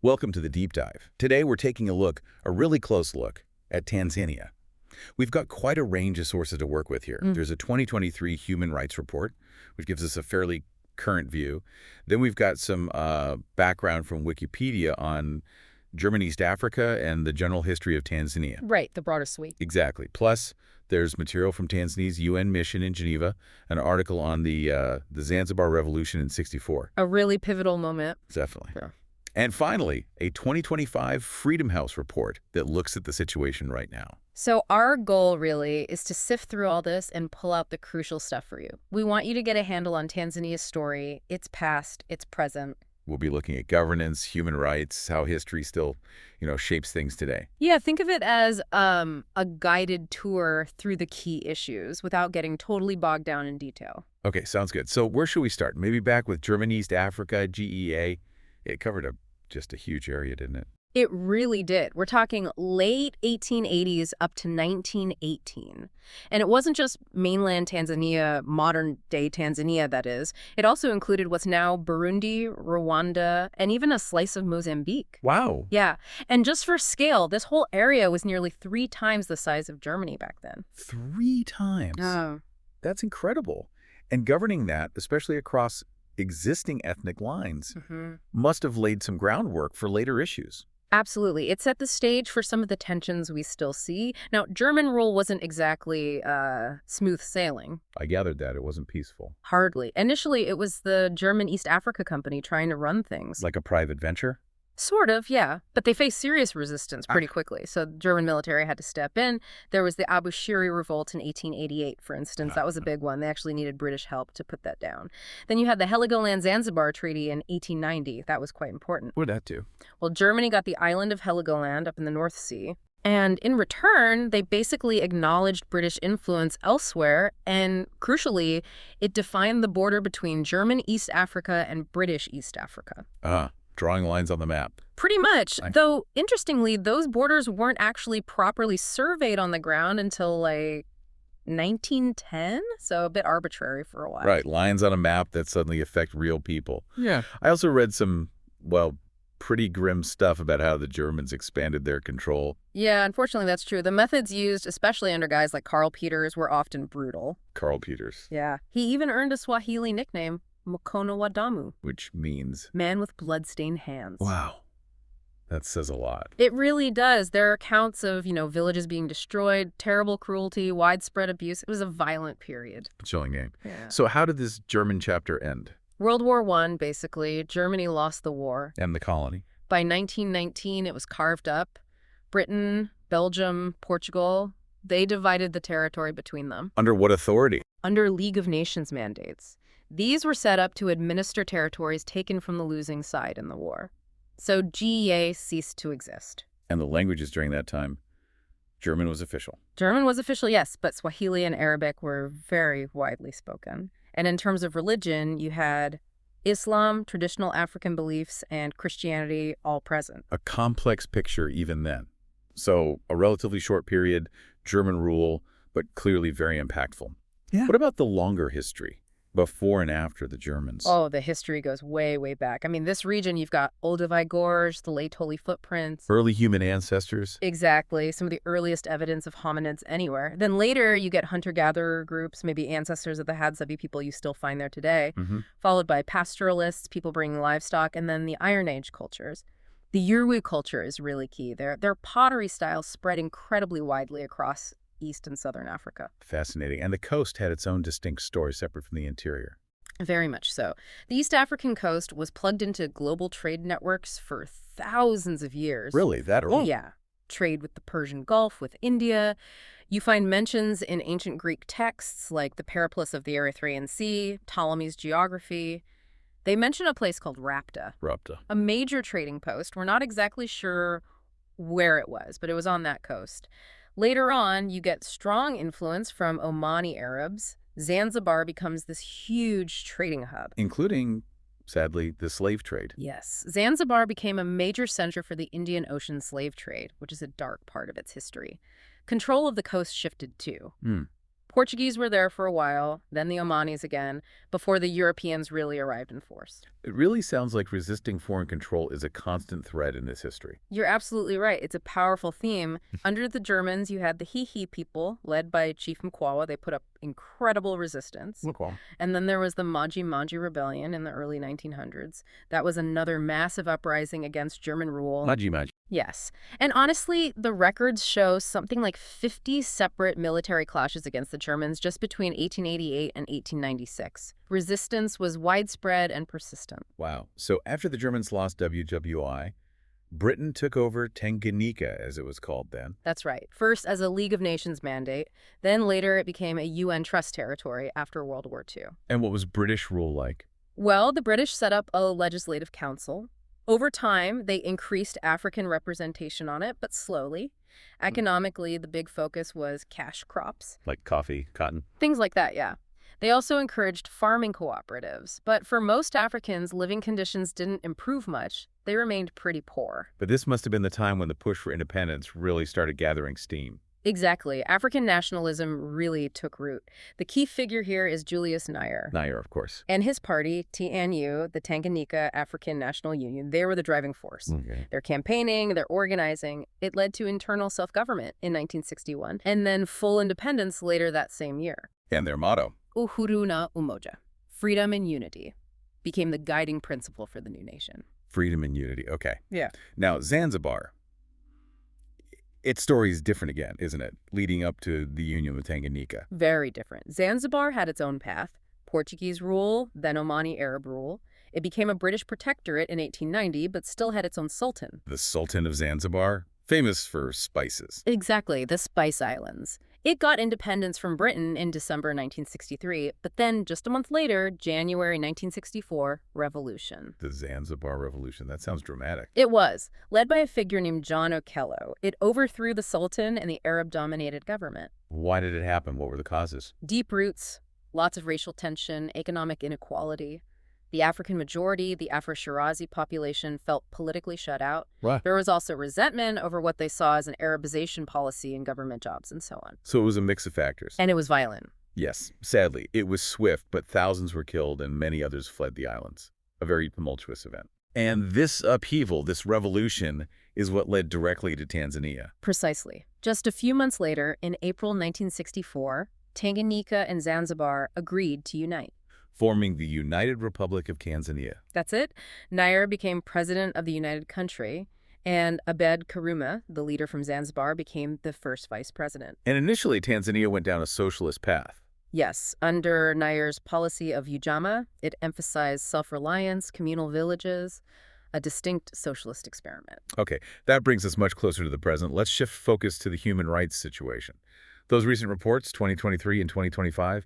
Welcome to the Deep Dive. Today we're taking a really close look, at Tanzania. We've got quite a range of sources to work with here. There's a 2023 Human Rights Report, which gives us a fairly current view. Then we've got some background from Wikipedia on German East Africa and the general history of Tanzania. Right, the broader suite. Exactly. Plus, there's material from Tanzania's UN mission in Geneva, an article on the Zanzibar Revolution in '64. A really pivotal moment. Definitely. Yeah. And finally, a 2025 Freedom House report that looks at the situation right now. So our goal really is to sift through all this and pull out the crucial stuff for you. We want you to get a handle on Tanzania's story, its past, its present. We'll be looking at governance, human rights, how history still, shapes things today. Yeah, think of it as a guided tour through the key issues without getting totally bogged down in detail. Okay, sounds good. So where should we start? Maybe back with German East Africa, GEA. It covered just a huge area, didn't it? It really did. We're talking late 1880s up to 1918. And it wasn't just mainland Tanzania, modern-day Tanzania, that is. It also included what's now Burundi, Rwanda, and even a slice of Mozambique. Wow. Yeah. And just for scale, this whole area was nearly 3 times the size of Germany back then. 3 times? Oh. That's incredible. And governing that, especially across existing ethnic lines, must have laid some groundwork for later issues. Absolutely. It set the stage for some of the tensions we still see. Now, German rule wasn't exactly smooth sailing. I gathered that it wasn't peaceful. Hardly. Initially, it was the German East Africa Company trying to run things. Like a private venture? Sort of, yeah. But they faced serious resistance pretty quickly, so the German military had to step in. There was the Abu Shiri revolt in 1888, for instance. That was a big one. They actually needed British help to put that down. Then you had the Heligoland-Zanzibar Treaty in 1890. That was quite important. What did that do? Well, Germany got the island of Heligoland up in the North Sea. And in return, they basically acknowledged British influence elsewhere, and crucially, it defined the border between German East Africa and British East Africa. Drawing lines on the map. Pretty much. Though, interestingly, those borders weren't actually properly surveyed on the ground until, like, 1910? So a bit arbitrary for a while. Right. Lines on a map that suddenly affect real people. Yeah. I also read some, pretty grim stuff about how the Germans expanded their control. Yeah, unfortunately, that's true. The methods used, especially under guys like Karl Peters, were often brutal. Karl Peters. Yeah. He even earned a Swahili nickname, Mkono wa Damu. Which means? Man with blood-stained hands. Wow. That says a lot. It really does. There are accounts of, villages being destroyed, terrible cruelty, widespread abuse. It was a violent period. Chilling name. Yeah. So how did this German chapter end? World War I, basically. Germany lost the war. And the colony. By 1919, it was carved up. Britain, Belgium, Portugal, they divided the territory between them. Under what authority? Under League of Nations mandates. These were set up to administer territories taken from the losing side in the war. So GEA ceased to exist. And the languages during that time? German was official. German was official, yes, but Swahili and Arabic were very widely spoken. And in terms of religion, you had Islam, traditional African beliefs, and Christianity all present. A complex picture even then. So a relatively short period, German rule, but clearly very impactful. Yeah. What about the longer history? Before and after the Germans? Oh, the history goes way, way back. I mean, this region, you've got Olduvai Gorge, the Laetoli footprints. Early human ancestors? Exactly. Some of the earliest evidence of hominids anywhere. Then later, you get hunter-gatherer groups, maybe ancestors of the Hadzabe people you still find there today, followed by pastoralists, people bringing livestock, and then the Iron Age cultures. The Yurwu culture is really key. Their pottery styles spread incredibly widely across East and Southern Africa. Fascinating. And the coast had its own distinct story separate from the interior. Very much so. The East African coast was plugged into global trade networks for thousands of years. Really? That early? Yeah. Trade with the Persian Gulf, with India. You find mentions in ancient Greek texts like the Periplus of the Erythraean Sea, Ptolemy's geography. They mention a place called Rapta. Rapta. A major trading post. We're not exactly sure where it was, but it was on that coast. Later on, you get strong influence from Omani Arabs. Zanzibar becomes this huge trading hub. Including, sadly, the slave trade. Yes. Zanzibar became a major center for the Indian Ocean slave trade, which is a dark part of its history. Control of the coast shifted too. Portuguese were there for a while, then the Omanis again, before the Europeans really arrived in force. It really sounds like resisting foreign control is a constant thread in this history. You're absolutely right. It's a powerful theme. Under the Germans, you had the Hihi people, led by Chief Mkwawa. They put up incredible resistance. Okay. And then there was the Maji Rebellion in the early 1900s. That was another massive uprising against German rule. Maji. Yes. And honestly, the records show something like 50 separate military clashes against the Germans just between 1888 and 1896. Resistance was widespread and persistent. Wow. So after the Germans lost WWI, Britain took over Tanganyika, as it was called then. That's right. First as a League of Nations mandate, then later it became a UN trust territory after World War II. And what was British rule like? Well, the British set up a legislative council. Over time, they increased African representation on it, but slowly. Economically, the big focus was cash crops. Like coffee, cotton? Things like that, yeah. They also encouraged farming cooperatives. But for most Africans, living conditions didn't improve much. They remained pretty poor. But this must have been the time when the push for independence really started gathering steam. Exactly. African nationalism really took root. The key figure here is Julius Nyerere. Nyerere, of course. And his party, TNU, the Tanganyika African National Union, they were the driving force. Okay. Their campaigning, their organizing, it led to internal self-government in 1961, and then full independence later that same year. And their motto? Uhuru na Umoja, freedom and unity, became the guiding principle for the new nation. Freedom and unity. Okay. Yeah. Now, Zanzibar. Its story is different again, isn't it? Leading up to the union with Tanganyika. Very different. Zanzibar had its own path. Portuguese rule, then Omani Arab rule. It became a British protectorate in 1890, but still had its own sultan. The Sultan of Zanzibar? Famous for spices. Exactly, the Spice Islands. It got independence from Britain in December 1963, but then just a month later, January 1964, revolution. The Zanzibar Revolution. That sounds dramatic. It was, led by a figure named John Okello. It overthrew the Sultan and the Arab-dominated government. Why did it happen? What were the causes? Deep roots, lots of racial tension, economic inequality. The African majority, the Afro-Shirazi population, felt politically shut out. Right. There was also resentment over what they saw as an Arabization policy in government jobs and so on. So it was a mix of factors. And it was violent. Yes, sadly, it was swift, but thousands were killed and many others fled the islands. A very tumultuous event. And this upheaval, this revolution, is what led directly to Tanzania. Precisely. Just a few months later, in April 1964, Tanganyika and Zanzibar agreed to unite, forming the United Republic of Tanzania. That's it. Nyerere became president of the united country, and Abed Karume, the leader from Zanzibar, became the first vice president. And initially, Tanzania went down a socialist path. Yes, under Nyerere's policy of Ujamaa, it emphasized self-reliance, communal villages, a distinct socialist experiment. Okay, that brings us much closer to the present. Let's shift focus to the human rights situation. Those recent reports, 2023 and 2025,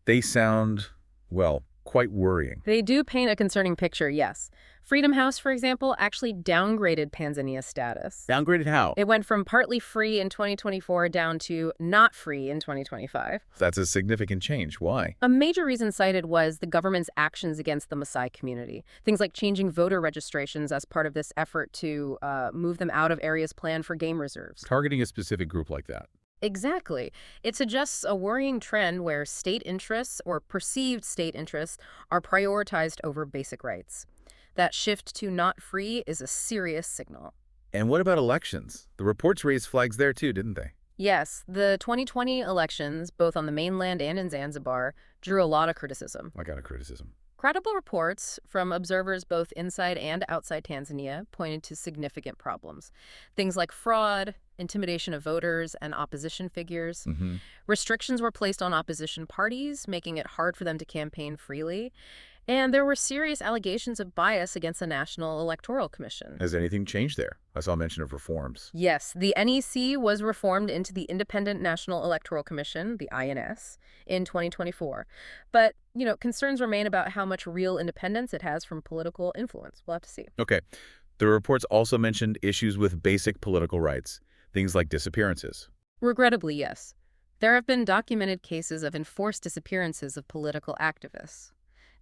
they sound, well, quite worrying. They do paint a concerning picture, yes. Freedom House, for example, actually downgraded Tanzania's status. Downgraded how? It went from partly free in 2024 down to not free in 2025. That's a significant change. Why? A major reason cited was the government's actions against the Maasai community. Things like changing voter registrations as part of this effort to move them out of areas planned for game reserves. Targeting a specific group like that. Exactly. It suggests a worrying trend where state interests or perceived state interests are prioritized over basic rights. That shift to not free is a serious signal. And what about elections? The reports raised flags there too, didn't they? Yes, the 2020 elections, both on the mainland and in Zanzibar, drew a lot of criticism. I got a criticism. Credible reports from observers both inside and outside Tanzania pointed to significant problems. Things like fraud, intimidation of voters, and opposition figures. Restrictions were placed on opposition parties, making it hard for them to campaign freely. And there were serious allegations of bias against the National Electoral Commission. Has anything changed there? I saw mention of reforms. Yes, the NEC was reformed into the Independent National Electoral Commission, the INS, in 2024. But, concerns remain about how much real independence it has from political influence. We'll have to see. Okay. The reports also mentioned issues with basic political rights, things like disappearances. Regrettably, yes. There have been documented cases of enforced disappearances of political activists.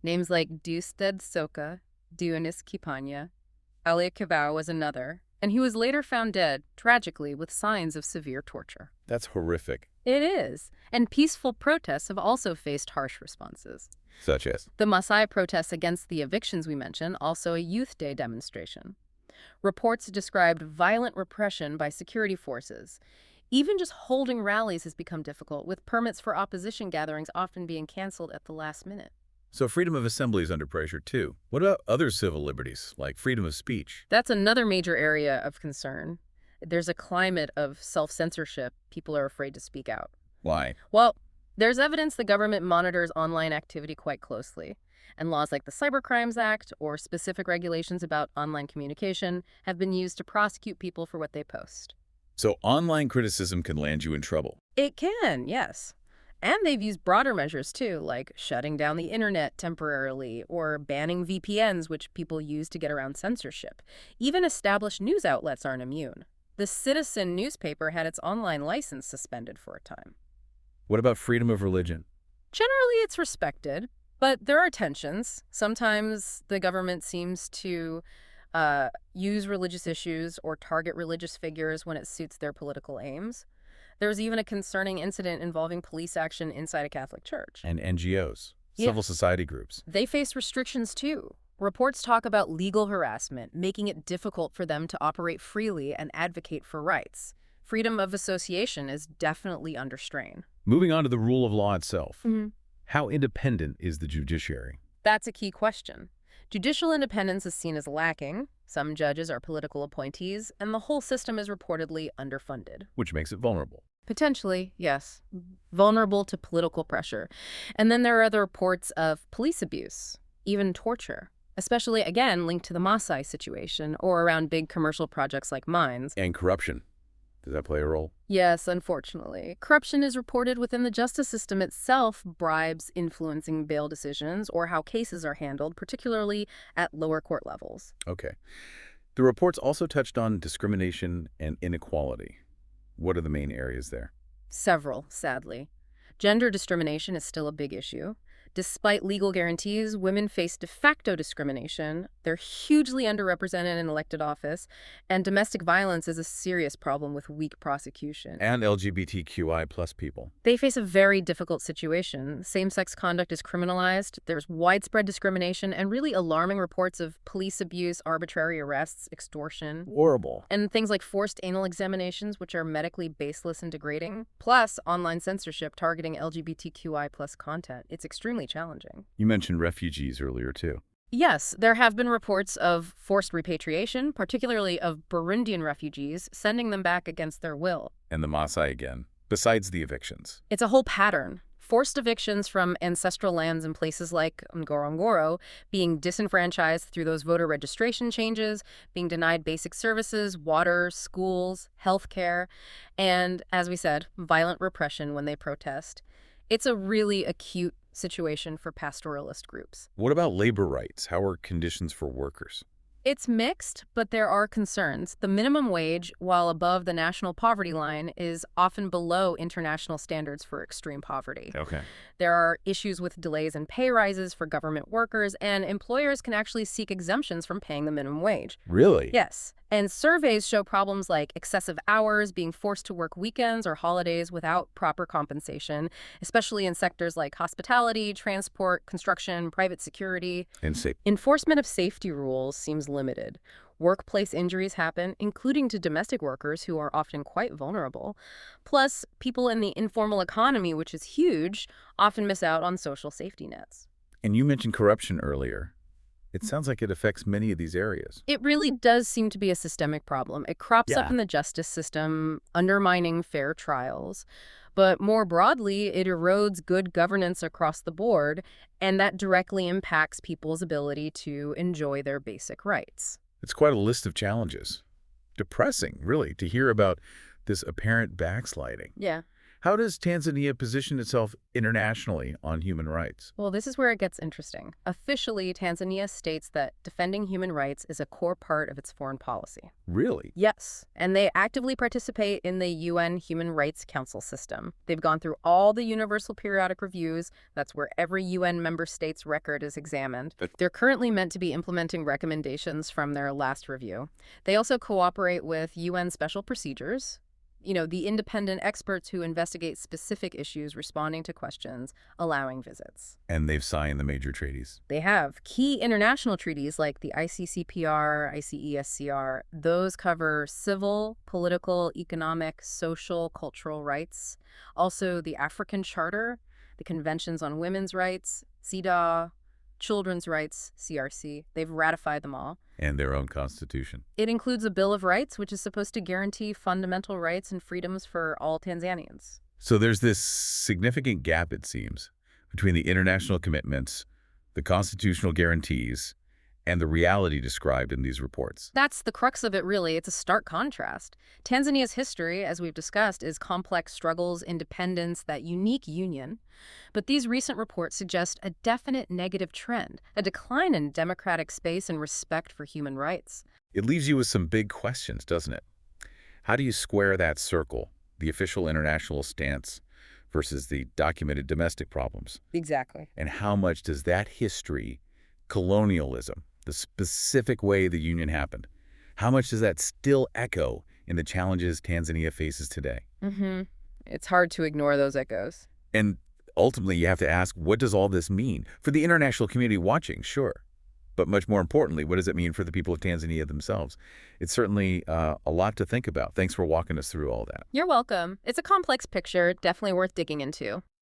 Names like Dusted Soka, Dionis Kipanya, Elia Kibao was another. And he was later found dead, tragically, with signs of severe torture. That's horrific. It is. And peaceful protests have also faced harsh responses. Such as? The Maasai protests against the evictions we mentioned, also a Youth Day demonstration. Reports described violent repression by security forces. Even just holding rallies has become difficult, with permits for opposition gatherings often being canceled at the last minute. So freedom of assembly is under pressure, too. What about other civil liberties, like freedom of speech? That's another major area of concern. There's a climate of self-censorship. People are afraid to speak out. Why? Well, there's evidence the government monitors online activity quite closely, and laws like the Cybercrimes Act or specific regulations about online communication have been used to prosecute people for what they post. So online criticism can land you in trouble. It can, yes. And they've used broader measures, too, like shutting down the internet temporarily or banning VPNs, which people use to get around censorship. Even established news outlets aren't immune. The Citizen newspaper had its online license suspended for a time. What about freedom of religion? Generally, it's respected, but there are tensions. Sometimes the government seems to use religious issues or target religious figures when it suits their political aims. There was even a concerning incident involving police action inside a Catholic church. And NGOs, Yeah. civil society groups. They face restrictions, too. Reports talk about legal harassment, making it difficult for them to operate freely and advocate for rights. Freedom of association is definitely under strain. Moving on to the rule of law itself. Mm-hmm. How independent is the judiciary? That's a key question. Judicial independence is seen as lacking. Some judges are political appointees, and the whole system is reportedly underfunded. Which makes it vulnerable. Potentially, yes. Vulnerable to political pressure. And then there are other reports of police abuse, even torture, especially, again, linked to the Maasai situation or around big commercial projects like mines. And corruption. Does that play a role? Yes, unfortunately. Corruption is reported within the justice system itself, bribes influencing bail decisions or how cases are handled, particularly at lower court levels. Okay. The reports also touched on discrimination and inequality. What are the main areas there? Several, sadly. Gender discrimination is still a big issue. Despite legal guarantees, women face de facto discrimination. They're hugely underrepresented in elected office, and domestic violence is a serious problem with weak prosecution. And LGBTQI plus people. They face a very difficult situation. Same-sex conduct is criminalized, there's widespread discrimination, and really alarming reports of police abuse, arbitrary arrests, extortion. Horrible. And things like forced anal examinations, which are medically baseless and degrading, plus online censorship targeting LGBTQI plus content. It's extremely challenging. You mentioned refugees earlier, too. Yes, there have been reports of forced repatriation, particularly of Burundian refugees, sending them back against their will. And the Maasai again, besides the evictions. It's a whole pattern. Forced evictions from ancestral lands in places like Ngorongoro, being disenfranchised through those voter registration changes, being denied basic services, water, schools, healthcare, and, as we said, violent repression when they protest. It's a really acute situation for pastoralist groups. What about labor rights? How are conditions for workers? It's mixed, but there are concerns. The minimum wage, while above the national poverty line, is often below international standards for extreme poverty. Okay. There are issues with delays in pay rises for government workers, and employers can actually seek exemptions from paying the minimum wage. Really? Yes. And surveys show problems like excessive hours, being forced to work weekends or holidays without proper compensation, especially in sectors like hospitality, transport, construction, private security. Enforcement of safety rules seems limited. Workplace injuries happen, including to domestic workers who are often quite vulnerable. Plus, people in the informal economy, which is huge, often miss out on social safety nets. And you mentioned corruption earlier. It sounds like it affects many of these areas. It really does seem to be a systemic problem. It crops up in the justice system, undermining fair trials. But more broadly, it erodes good governance across the board, and that directly impacts people's ability to enjoy their basic rights. It's quite a list of challenges. Depressing, really, to hear about this apparent backsliding. Yeah. How does Tanzania position itself internationally on human rights? Well, this is where it gets interesting. Officially, Tanzania states that defending human rights is a core part of its foreign policy. Really? Yes, and they actively participate in the UN Human Rights Council system. They've gone through all the universal periodic reviews. That's where every UN member state's record is examined. They're currently meant to be implementing recommendations from their last review. They also cooperate with UN special procedures, the independent experts who investigate specific issues, responding to questions, allowing visits. And they've signed the major treaties. They have key international treaties like the ICCPR, ICESCR. Those cover civil, political, economic, social, cultural rights. Also, the African Charter, the Conventions on Women's Rights, CEDAW, Children's Rights, CRC. They've ratified them all. And their own constitution. It includes a Bill of Rights, which is supposed to guarantee fundamental rights and freedoms for all Tanzanians. So there's this significant gap, it seems, between the international commitments, the constitutional guarantees, and the reality described in these reports. That's the crux of it, really. It's a stark contrast. Tanzania's history, as we've discussed, is complex struggles, independence, that unique union. But these recent reports suggest a definite negative trend, a decline in democratic space and respect for human rights. It leaves you with some big questions, doesn't it? How do you square that circle, the official international stance versus the documented domestic problems? Exactly. And how much does that history, colonialism, the specific way the union happened, how much does that still echo in the challenges Tanzania faces today? It's hard to ignore those echoes. And ultimately, you have to ask, what does all this mean? For the international community watching, sure. But much more importantly, what does it mean for the people of Tanzania themselves? It's certainly a lot to think about. Thanks for walking us through all that. You're welcome. It's a complex picture, definitely worth digging into.